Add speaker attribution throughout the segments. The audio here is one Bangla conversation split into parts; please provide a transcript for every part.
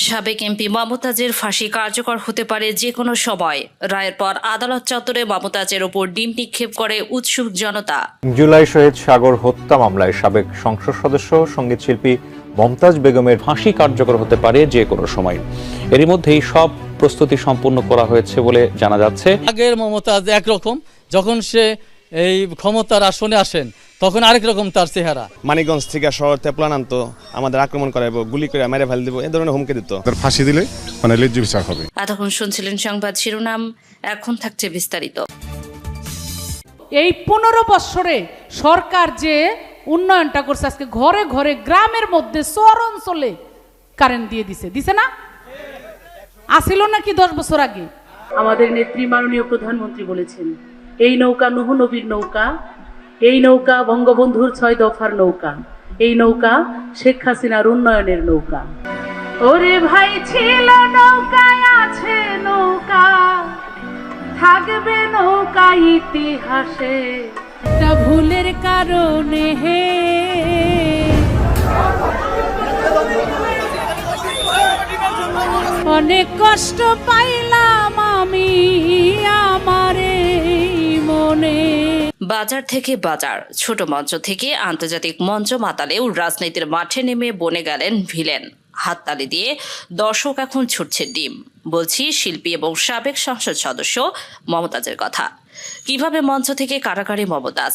Speaker 1: সাবেক এমপি মমতাজের ফাঁসি কার্যকর হতে পারে যে কোনো সময়। রায়ের পর আদালত চত্বরে মমতাজের ওপর ডিম নিক্ষেপ করে উৎসুক জনতা।
Speaker 2: জুলাই শহীদ সাগর হত্যা মামলায় সাবেক সংসদ সদস্য সঙ্গীত শিল্পী মমতাজ বেগমের ফাঁসি কার্যকর হতে পারে যে কোনো সময়। এরই মধ্যেই সব প্রস্তুতি সম্পূর্ণ করা হয়েছে বলে জানা যাচ্ছে।
Speaker 3: আগের মমতাজ একরকম, যখন সে এই ক্ষমতার আসনে আসেন তখন আরেক রকম তার চেহারা।
Speaker 4: মানিকগঞ্জ থেকে শহর থেকে প্ল্যান আনতো, আমাদের আক্রমণ করাবো, গুলি করে মেরে ফেলে দিব, এই ধরনের হুমকি দিত।
Speaker 5: তার ফাঁসি দিলে মানে ন্যায্য বিচার হবে।
Speaker 1: এতক্ষণ শুনছিলেন সংবাদ শিরোনাম, এখন থাকছে বিস্তারিত।
Speaker 6: এই 15 বছরে সরকার যে উন্নয়নটা করছে, আজকে ঘরে ঘরে গ্রামের মধ্যে শহর অঞ্চলে কারেন্ট দিয়ে দিছে না? আসিল নাকি 10 বছর আগে?
Speaker 7: আমাদের নেত্রী মাননীয় প্রধানমন্ত্রী বলেছেন, এই নৌকা নূহ নবীর নৌকা, এই নৌকা বঙ্গবন্ধুর 6 দফার নৌকা, এই নৌকা শেখ হাসিনার উন্নয়নের নৌকা। ওরে ভাই ছিল নৌকায় আছে নৌকা, থাকবে নৌকা ইতিহাসে।
Speaker 6: একটা ভুলের কারণে হে অনেক কষ্ট পাইলাম আমি আমারে মনে।
Speaker 1: বাজার থেকে বাজার, ছোট মঞ্চ থেকে আন্তর্জাতিক মঞ্চ মাতালেও রাজনীতির মাঠে নেমে বনে গেলেন ভিলেন। হাততালি দিয়ে দর্শক এখন ছুটছে ডিম। বলছি শিল্পী এবং সাবেক সংসদ সদস্য মমতাজের কথা। কিভাবে মঞ্চ থেকে কারাগারে মমতাজ।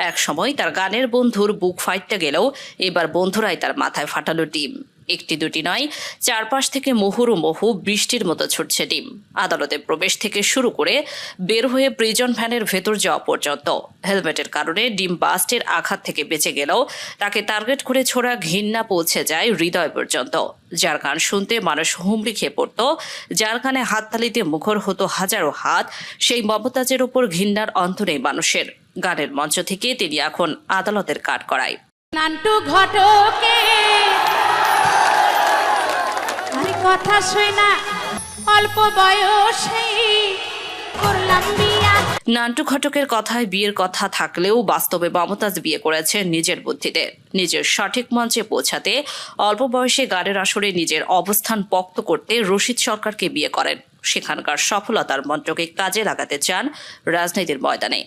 Speaker 1: এক সময় তার গানের বন্ধুর বুক ফাইটটা গেলেও এবার বন্ধুরাই তার মাথায় ফাটালো ডিম। একটি দুটি নয়, চারপাশ থেকে মুহুর্মুহু বৃষ্টির মতো ছুটছে ডিম। আদালতে প্রবেশ থেকে শুরু করে বের হয়ে প্রিজন ভ্যানের ভেতর যাওয়া পর্যন্ত হেলমেটের কারণে ডিম বাস্টের আঘাত থেকে বেঁচে গেলেও তাকে টার্গেট করে ছোড়া ঘৃণা পৌঁছে যায় হৃদয় পর্যন্ত। যার গান শুনতে মানুষ হুমড়ি খেয়ে পড়ত, যার গানে হাততালিতে মুখর হতো হাজারো হাত, সেই মমতাজের উপর ঘৃণার অন্ত নেই মানুষের। গানের মঞ্চ থেকে তিনি এখন আদালতের কাঠগড়ায়।
Speaker 6: নান্টু ঘটকে কথা শুই না, অল্প বয়সে করলাম বিয়া।
Speaker 1: নান্টু ঘটকের কথায় বিয়ের কথা থাকলেও বাস্তবে মমতাজ বিয়ে করেছেন নিজের বুদ্ধিতে। নিজের সঠিক মঞ্চে পৌঁছাতে অল্প বয়সে গানের আসরে নিজের অবস্থান পোক্ত করতে রশিদ সরকারকে বিয়ে করেন। সেখানকার সফলতার মন্ত্রকে কাজে লাগাতে চান রাজনীতির ময়দানে,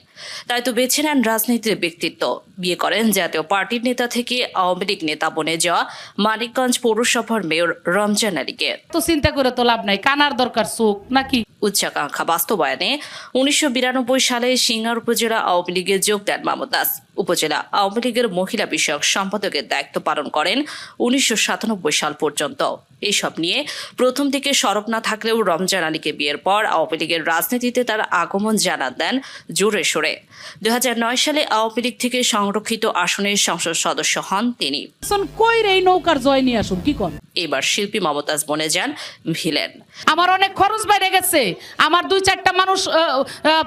Speaker 1: তাই তো বেছে নেন রাজনীতির ব্যক্তিত্ব। বিয়ে করেন জাতীয় পার্টির নেতা থেকে আওয়ামী লীগ নেতা বনে যাওয়া মানিকগঞ্জ পৌরসভার মেয়র রমজান আলীকে।
Speaker 6: তো চিন্তা করে তো লাভ নাই, কানার দরকার চোখ নাকি?
Speaker 1: উচ্চাকাঙ্ক্ষা বাস্তবায়নে 1992 সালে সিঙ্গার উপজেলা আওয়ামী লীগে যোগ দেন মমতাজ। উপজেলা আওয়ামী লীগের মহিলা বিষয়ক সম্পাদকের দায়িত্ব পালন করেন 1997 সাল পর্যন্ত। এসব নিয়ে প্রথম দিকে সরব না থাকলেও রমজান আলীকে বিয়ের পর আওয়ামী লীগের রাজনীতিতে তার আগমন জানান দেন জোরে সোরে। 2009 সালে আওয়ামী লীগ থেকে সংরক্ষিত আসনের সংসদ সদস্য হন তিনি।
Speaker 6: কই রে নৌকার জয় নিয়ে আসুন কি কোন?
Speaker 1: এবার শিল্পী মমতাজ বনে যান ভিলেন।
Speaker 6: আমার অনেক খরচ বাইরে গেছে, আমার 2-4টা মানুষ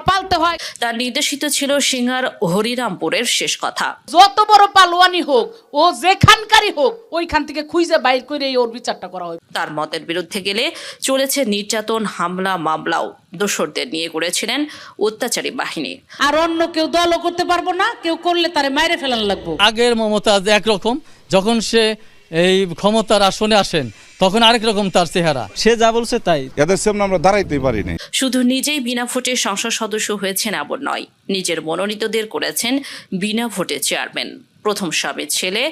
Speaker 6: পালতে হয়।
Speaker 1: তার নির্দেশিত ছিল সিঙ্গার হরিরামপুরের শেষ কথা।
Speaker 6: যত বড় পালোয়ানি হোক, ও যেখানকারই হোক, ওইখান থেকে খুঁজে বাইর করে ওর বিচারটা করা হয়।
Speaker 1: তার মতের বিরুদ্ধে গেলে চলেছে নির্যাতন, হামলা, মামলাও। দোসরদের নিয়ে করেছিলেন অত্যাচারী বাহিনী।
Speaker 6: আর অন্য কেউ দলও করতে পারবো না, কেউ করলে তারে মাইরে ফেলানো লাগবো।
Speaker 3: আগের মমতাজ একরকম, যখন সে এই ক্ষমতার আসনে আসেন তখন আরেক রকম তার চেহারা।
Speaker 4: সে যা বলছে তাই।
Speaker 5: এদের সামনে আমরা দাঁড়াইতেই পারি না।
Speaker 1: শুধু নিজেই বিনা ভোটে সংসদ সদস্য হয়েছেন এমন নয়, নিজের মনোনীতদের করেছেন বিনা ভোটে চেয়ারম্যান। প্রথম স্বামীর ছেলে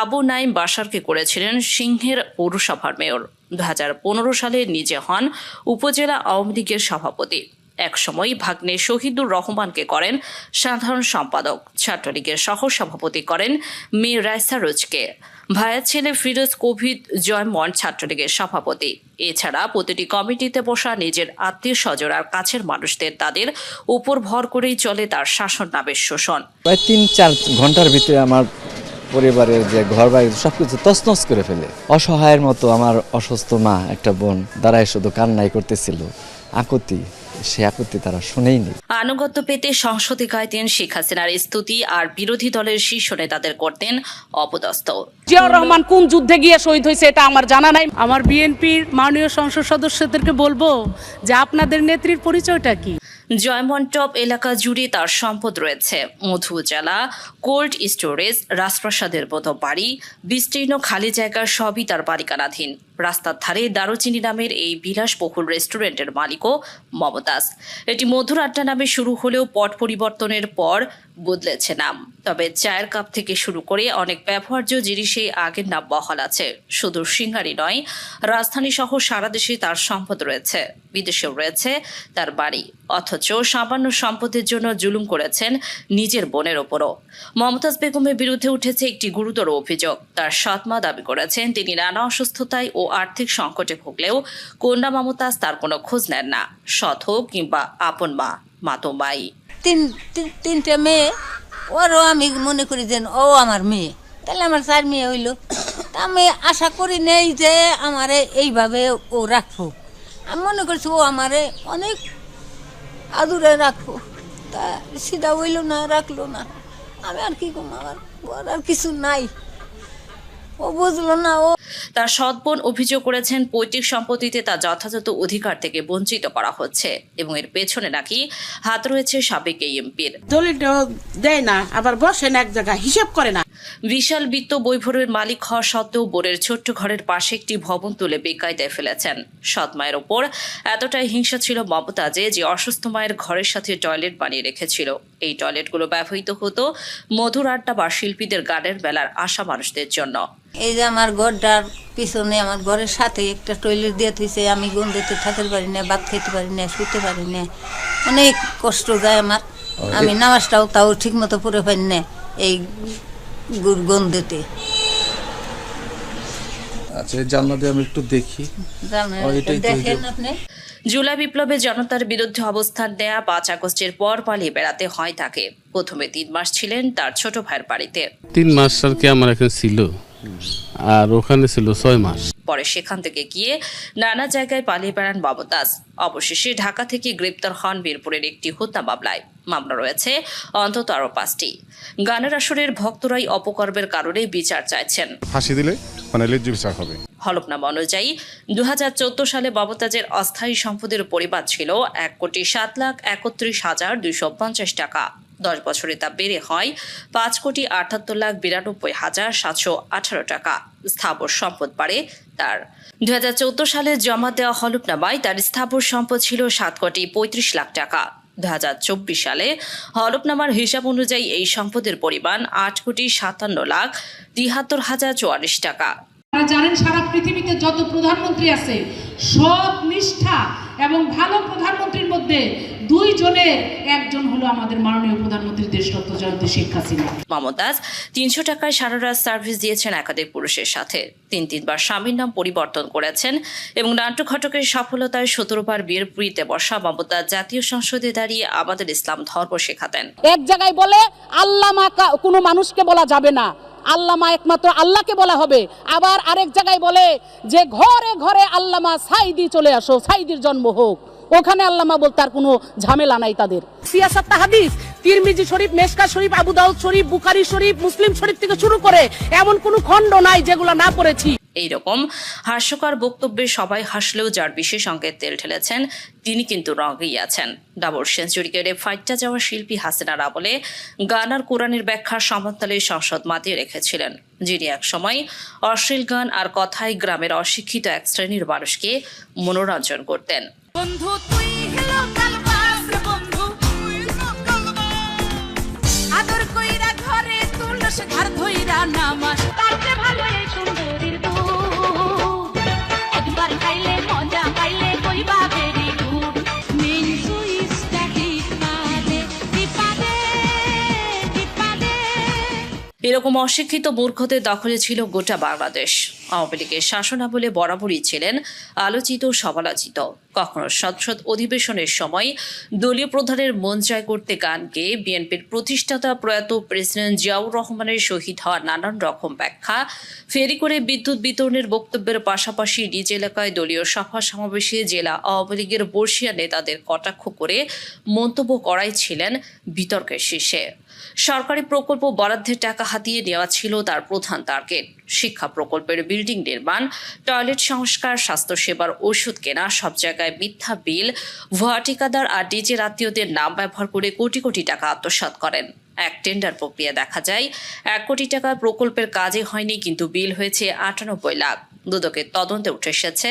Speaker 1: আবু নাইম বাশারকে করেছিলেন সিংহের পৌরসভার মেয়র। 2015 সালে নিজে হন উপজেলা আওয়ামী লীগের সভাপতি। একসময় ভাগ্নে শহীদুর রহমানকে করেন সাধারণ সম্পাদক। ছাত্রলীগের সহ সভাপতি করেন মেয়ে রাইসা রোজকে। ভাইয়ের ছেলে ফিরোজ কোভিদ জয়মন ছাত্রলীগের সভাপতি। এছাড়া প্রতিটি কমিটিতে বসা নিজের আত্মীয় স্বজন আর কাছের মানুষদের তাদের উপর ভর করেই চলে তার শাসন নামের শোষণ।
Speaker 8: প্রায় 3-4 ঘন্টার ভিতরে আমার পরিবারের যে ঘর বাড়ি সবকিছু তছনছ করে ফেলে। অসহায়ের মতো আমার অসুস্থ মা, একটা বোন দাঁড়ায় শুধু কান্নাই করতেছিল। আকুতি, সে আকুতি তারা শুনেইনি।
Speaker 1: আনুগত্য পেতে সংসদে গাইতেন শেখ হাসিনার স্তুতি আর বিরোধী দলের শীর্ষ নেতাদের করতেন অপদস্থ।
Speaker 6: জিয়াউর রহমান কোন যুদ্ধে গিয়ে শহীদ হয়েছে এটা আমার জানা নাই। আমার বিএনপির মাননীয় সংসদ সদস্যদেরকে বলবো যে আপনাদের নেত্রীর পরিচয়টা কি?
Speaker 1: জয়মন্টপ এলাকা জুড়ে তার সম্পদ রয়েছে মধু জ্বালা, কোল্ড স্টোরেজ, রাজপ্রাসাদের মতো বাড়ি, বিস্তীর্ণ খালি জায়গা সবই তার মালিকানাধীন। রাস্তার ধারে দারুচিনি নামের এই বিলাসবহুল রেস্টুরেন্টের মালিকও মমতাজ। এটি মধুর আড্ডা নামে শুরু হলেও পট পরিবর্তনের পর বদলেছে নাম। তবে চায়ের কাপ থেকে শুরু করে অনেক ব্যবহার্য জিনিসেই আগের নাম বহাল আছে। শুধু সিঙ্গারি নয়, রাজধানী সহ সারা দেশে তার সম্পদ রয়েছে, বিদেশেও রয়েছে তার বাড়ি। অথচ সামান্য সম্পদের জন্য জুলুম করেছেন নিজের বোনের ওপরও। মমতাজ বেগমের বিরুদ্ধে উঠেছে একটি গুরুতর অভিযোগ। তার সৎ মা দাবি করেছেন তিনি নানা অসুস্থতায় ও আর্থিক সংকটে ভুগলেও কন্যা মমতাজ তার কোনো খোঁজ নেন না। সৎ হোক কিংবা আপন মা, মা তো মাই।
Speaker 9: তিনটে মেয়ে, ওরও আমি মনে করি যে ও আমার মেয়ে, তাহলে আমার 4 মেয়ে হইল। তা আমি আশা করি নেই যে আমারে এইভাবে ও রাখবো। আমি মনে করছি ও আমারে অনেক আদুরে রাখবো, তা সিধা হইল না, রাখলো না। আমি আর কি করবো, আমার আর কিছু নাই, ও বুঝলো না। ও
Speaker 1: তার সৎ বোন অভিযোগ করেছেন পৈতৃক সম্পত্তিতে তার যথাযথ অধিকার থেকে বঞ্চিত করা হচ্ছে এবং এর পেছনে নাকি হাত রয়েছে সাবেক এই এমপির।
Speaker 10: দলিলটাও দেয় না, আবার বসেন এক জায়গায়, হিসাব করে না।
Speaker 1: বিশাল বিত্ত বৈভবের মালিক হওয়া সত্ত্বেও বোনের ছোট্ট ঘরের পাশে একটি ভবন তুলে বেকায়দায় ফেলেছেন। সৎ মায়ের ওপর এতটাই হিংসা ছিল মমতাজে যে অসুস্থ মায়ের ঘরের সাথে টয়লেট বানিয়ে রেখেছিল। এই টয়লেটগুলো ব্যবহৃত হতো মধুর আড্ডা বা শিল্পীদের গানের মেলার আসা মানুষদের জন্য।
Speaker 9: এই যে আমার ঘরটার পিছনে আমার ঘরের সাথে একটা টয়লেট দিয়ে থইছে, আমি গন্ধেতে থাকতে পারি না, ভাত খেতে পারি না, শুতে পারি না, অনেক কষ্ট যায় আমার। আমি নামাজটাও তাও ঠিক মতো পড়ে পারি না এই গন্ধেতে।
Speaker 11: আচ্ছা, জানলাতে আমি একটু দেখি।
Speaker 9: দেখেন আপনি।
Speaker 1: জুলাই বিপ্লবে জনতার বিরুদ্ধে অবস্থান নেয়া 5 আগস্টের পর পালিয়ে বেড়াতে হয় তাকে। প্রথমে 3 মাস ছিলেন তার ছোট ভাইয়ের বাড়িতে।
Speaker 12: 3 মাস আর কি আমার এখানে ছিল, আর ওখানে ছিল 6 মাস।
Speaker 1: পরে সেখান থেকে গিয়ে নানা জায়গায় পালিয়ে বেড়ান মমতাজ। অবশেষে ঢাকা থেকে গ্রেপ্তার হন মিরপুরের একটি হত্যা মামলায়। মামলা রয়েছে অন্তত আরও 5টি। গানের আসরের ভক্তরাই অপকর্মের কারণে বিচার চাইছেন।
Speaker 5: ফাঁসি দিলে ন্যায্য বিচার হবে।
Speaker 1: হলফনামা অনুযায়ী 2014 সালে মমতাজের অস্থায়ী সম্পদের পরিমাণ ছিল 1,07,31,250 টাকা। 10 বছরে তা বেড়ে হয় 5,78,92,718 টাকা। স্থাবর সম্পদ বাড়ে তার। 2014 সালে জমা দেওয়া হলফনামায় তার স্থাবর সম্পদ ছিল 7,35,00,000 টাকা। 2024 সালে হলফনামার হিসাব অনুযায়ী এই সম্পদের পরিমাণ 8,57,73,044 টাকা।
Speaker 6: আপনারা জানেন সারা পৃথিবীতে যত প্রধানমন্ত্রী আছে, সৎ, নিষ্ঠা এবং ভালো প্রধানমন্ত্রীর মধ্যে 2 জনের একজন হলো আমাদের মাননীয় প্রধানমন্ত্রী দেশরত্ন জয়ন্তী শেখ হাসিনা।
Speaker 1: মমতাজ 300 টাকায় সারা রাত সার্ভিস দিয়েছেন একাধিক পুরুষের সাথে। 3 বার স্বামীর নাম পরিবর্তন করেছেন এবং নাট্যঘটকের সফলতায় 17 বার বিয়ের পুরীতে বসা মমতাজ জাতীয় সংসদে দাঁড়িয়ে আমাদের ইসলাম ধর্ম শেখাতেন।
Speaker 10: এক জায়গায় বলে আল্লাহ মা কোনো মানুষকে বলা যাবে না, আল্লাহ মা একমাত্র আল্লাহকে বলা হবে। আবার আরেক জায়গায় বলে যে ঘরে ঘরে আল্লাহ মা সাইদি চলে আসো, সাইদির জন্ম হোক। ওখানে আল্লাহ মা বলতে আর কোনো ঝামেলা নাই তাদের। সিয়াসাত হাদিস, তিরমিজি শরীফ, মেশকা শরীফ, আবু দাউদ শরীফ, বুখারী শরীফ, মুসলিম শরীফ থেকে শুরু করে এমন কোনো খণ্ড নাই যেগুলো না পড়েছি।
Speaker 1: এইরকম হাস্যকর বক্তব্যে সবাই হাসলেও যার বিশেষ অঙ্কের তেল ঢেলেছেন তিনি কিন্তু রঙেই আছেন। ডাবল সেঞ্চুরি কেড়ে ফাইটটা যাওয়া শিল্পী হাসিনার আমলে গান আর কোরআনের ব্যাখ্যা সমান্তালে সংসদ মাতিয়ে রেখেছিলেন, যিনি একসময় অশ্লীল গান আর কথায় গ্রামের অশিক্ষিত এক শ্রেণীর মানুষকে মনোরঞ্জন করতেন।
Speaker 13: বন্ধু তুই লোকাল বাস রে বন্ধু, আদর কইরা ঘরে তুলস ঘর ধইরা নামাজ, তাতে ভালো এই সুন্দরীর দুধ, একবার খাইলে মজা পাইলে কইবা ভেরি গুড। মেন সুইচটা টিপাদে টিপাদে টিপাদে।
Speaker 1: এরকম অশিক্ষিত মূর্খদের দখলে ছিল গোটা বাংলাদেশ। আওয়ামী লীগের শাসনামলে বরাবরই ছিলেন আলোচিত সমালোচিত। কখনো সংসদ অধিবেশনের সময় দলীয় প্রধানের মন জয় করতে গান গেয়ে বিএনপির প্রতিষ্ঠাতা প্রয়াত প্রেসিডেন্ট জিয়াউর রহমানের শহীদ হওয়া নানান রকম ব্যাখ্যা ফেরি করে বিদ্যুৎ বিতরণের বক্তব্যের পাশাপাশি নিজ এলাকায় দলীয় সভা সমাবেশে জেলা আওয়ামী লীগের বর্ষিয়া নেতাদের কটাক্ষ করে মন্তব্য করাই ছিলেন বিতর্কের শীর্ষে। সরকারি প্রকল্প বরাদ্দের টাকা হাতিয়ে নেওয়া ছিল তার প্রধান টার্গেট। শিক্ষা প্রকল্পের বিল্ডিং নির্মাণ, টয়লেট সংস্কার, স্বাস্থ্যসেবার ওষুধ কেনা, সব জায়গায় মিথ্যা বিল, ভুয়া ঠিকাদার আর নিজের আত্মীয়দের নাম ব্যবহার করে কোটি কোটি টাকা আত্মসাৎ করেন। এক টেন্ডার প্রক্রিয়া দেখা যায় 1 কোটি টাকার প্রকল্পের কাজই হয়নি, কিন্তু বিল হয়েছে 98 লাখ। দুদকের তদন্তে উঠে এসেছে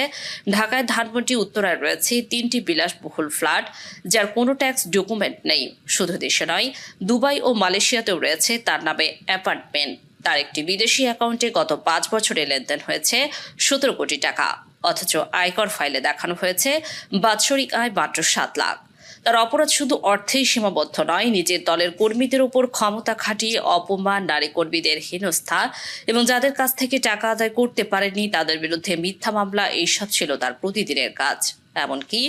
Speaker 1: ঢাকায় ধানমন্ডি উত্তরায় রয়েছে 3টি বিলাসবহুল ফ্ল্যাট, যার কোনো ট্যাক্স ডকুমেন্ট নেই। শুধু দেশে নয়, দুবাই ও মালয়েশিয়াতেও রয়েছে তার নামে অ্যাপার্টমেন্ট। তার একটি বিদেশি অ্যাকাউন্টে গত 5 বছরে লেনদেন হয়েছে 17 কোটি টাকা, অথচ আয়কর ফাইলে দেখানো হয়েছে বাৎসরিক আয় মাত্র 7 লাখ। তার অপরাধ শুধু অর্থেই সীমাবদ্ধ নয়, নিজের দলের কর্মীদের উপর ক্ষমতা খাটিয়ে অপমান, নারী কর্মীদের হেনস্থা এবং যাদের কাছ থেকে টাকা আদায় করতে পারেনি তাদের বিরুদ্ধে মিথ্যা মামলা, এইসব ছিল তার প্রতিদিনের কাজ। এমনকি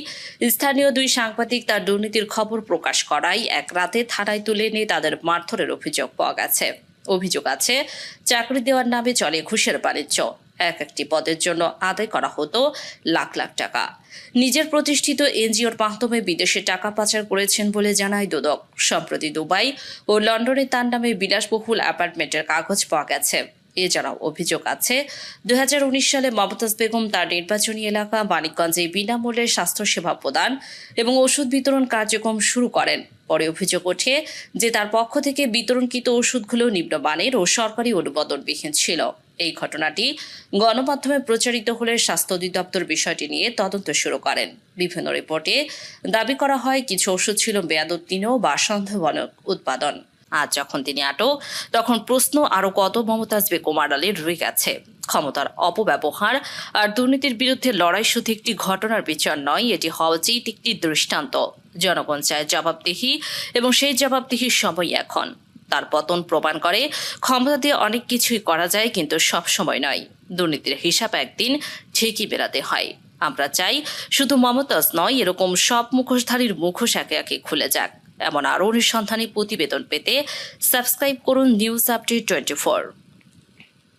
Speaker 1: স্থানীয় 2 সাংবাদিক তার দুর্নীতির খবর প্রকাশ করায় এক রাতে থানায় তুলে নিয়ে তাদের মারধরের অভিযোগ পাওয়া গেছে। অভিযোগ আছে চাকরি দেওয়ার নামে চলে ঘুষের বাণিজ্য। একটি পদের জন্য আদায় করা হতো লাখ লাখ টাকা। নিজের প্রতিষ্ঠিত এনজিওর মাধ্যমে বিদেশে টাকা পাচার করেছেন বলে জানায় দুদক। সম্প্রতি দুবাই ও লন্ডনে তার নামে বিলাসবহুল অ্যাপার্টমেন্টের কাগজ পাওয়া গেছে। এছাড়াও অভিযোগ আছে 2019 সালে মমতাজ বেগম তার নির্বাচনী এলাকা মানিকগঞ্জে বিনামূল্যে স্বাস্থ্যসেবা প্রদান এবং ওষুধ বিতরণ কার্যক্রম শুরু করেন। পরে অভিযোগ ওঠে যে তার পক্ষ থেকে বিতরণকৃত ওষুধগুলো নিম্নমানের ও সরকারি অনুমোদনবিহীন ছিল। এই ঘটনাটি গণমাধ্যমে প্রচারিত হলে স্বাস্থ্য অধিদপ্তর বিষয়টি নিয়ে তদন্ত শুরু করেন। বিভিন্ন রিপোর্টে দাবি করা হয় কিছু ওষুধ ছিল মেয়াদোত্তীর্ণ বা সন্দেহজনক উৎপাদন। আজ যখন তিনি আটক, তখন প্রশ্ন আরও কত মমতাজ বেগম আড়ালে রয়ে গেছে। ক্ষমতার অপব্যবহার আর দুর্নীতির বিরুদ্ধে লড়াই শুধু একটি ঘটনার বিচার নয়, এটি হওয়া উচিত একটি দৃষ্টান্ত। জনগণ চায় জবাবদিহি এবং সেই জবাবদিহির সময় এখন। তার পতন প্রমাণ করে ক্ষমতা দিয়ে অনেক কিছুই করা যায়, কিন্তু সব সময় নয়। দুর্নীতির হিসাব একদিন ঠিকই বেরাতে হয়। আমরা চাই শুধু মমতাজ নয়, এরকম সব মুখোশধারীর মুখোশ একে একে খুলে যাক। এমন আরও অনুসন্ধানী প্রতিবেদন পেতে সাবস্ক্রাইব করুন নিউজ আপডেট 24।